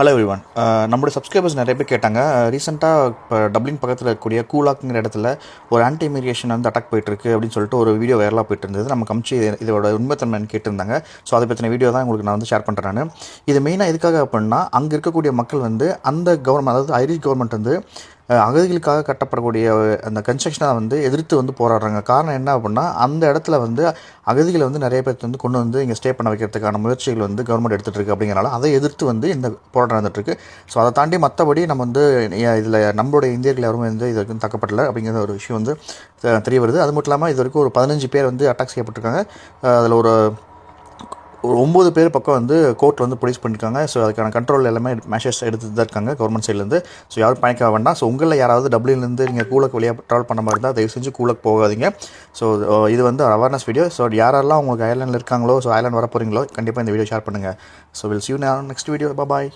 Hello everyone. நம்மளுடைய subscribers நிறைய பேர் கேட்டாங்க. ரீசெண்டாக இப்போ டப்ளின் பக்கத்தில் இருக்கக்கூடிய கூலாக்குங்கிற இடத்துல ஒரு ஆன்டி இமிகிரேஷன் வந்து அட்டாக் போயிட்டுருக்கு அப்படின்னு சொல்லிட்டு ஒரு வீடியோ வைரலாக போயிட்டு இருந்தது. நம்ம கமிச்சு இதோட உண்மைத்தன்மைன்னு கேட்டிருந்தாங்க. ஸோ அதை பற்றின வீடியோ தான் உங்களுக்கு நான் வந்து ஷேர் பண்ணுறேன். நான் இது மெயினாக எதுக்காக அப்படின்னா, அங்கே இருக்கக்கூடிய மக்கள் வந்து அந்த கவர்மெண்ட், அதாவது ஐரிஷ் கவர்மெண்ட் வந்து அகதிகளுக்காக கட்டப்படக்கூடிய அந்த கன்ஸ்ட்ரக்ஷனை வந்து எதிர்த்து வந்து போராடுறாங்க. காரணம் என்ன அப்படின்னா, அந்த இடத்துல வந்து அகதிகளை வந்து நிறைய பேர் வந்து கொண்டு வந்து இங்கே ஸ்டே பண்ண வைக்கிறதுக்கான முயற்சிகள் வந்து கவர்மெண்ட் எடுத்துகிட்டு இருக்கு. அப்படிங்கிறனால அதை எதிர்த்து வந்து இந்த போராட்டம் நடந்துட்டுருக்கு. ஸோ அதை தாண்டி மற்றபடி நம்ம வந்து இதில் நம்மளுடைய இந்தியர்கள் யாரும் வந்து இது வரைக்கும் தாக்கப்படலை அப்படிங்கிற ஒரு விஷயம் வந்து தெரிய வருது. அது மட்டும் இல்லாமல் இது வரைக்கும் ஒரு 15 பேர் வந்து அட்டாக் செய்யப்பட்டிருக்காங்க. அதில் ஒரு 9 பேர் பக்கம் வந்து கோர்ட்டில் வந்து ப்ரொடியூஸ் பண்ணியிருக்காங்க. ஸோ அதுக்கான கண்ட்ரோல் எல்லாமே மெஷர்ஸ் எடுத்துகிட்டு தான் இருக்காங்க கவர்மெண்ட் சைட்லேருந்து. ஸோ யாரும் பணிக்க வேண்டாம். ஸோ உங்களில் யாராவது டப்ளின்லேருந்து நீங்கள் கூலக்கு வழியாக ட்ராவல் பண்ண மாதிரி இருந்தால் தயவு செஞ்சு கூலக்கு போகாதீங்க. ஸோ இது வந்து அவேர்னஸ் வீடியோ. ஸோ யாரெல்லாம் உங்களுக்கு ஐலாண்டில் இருக்காங்களோ, ஸோ ஐலாண்ட் வர போகிறீங்களோ, கண்டிப்பாக இந்த வீடியோ ஷேர் பண்ணுங்கள். So will see you now next video. Bye bye.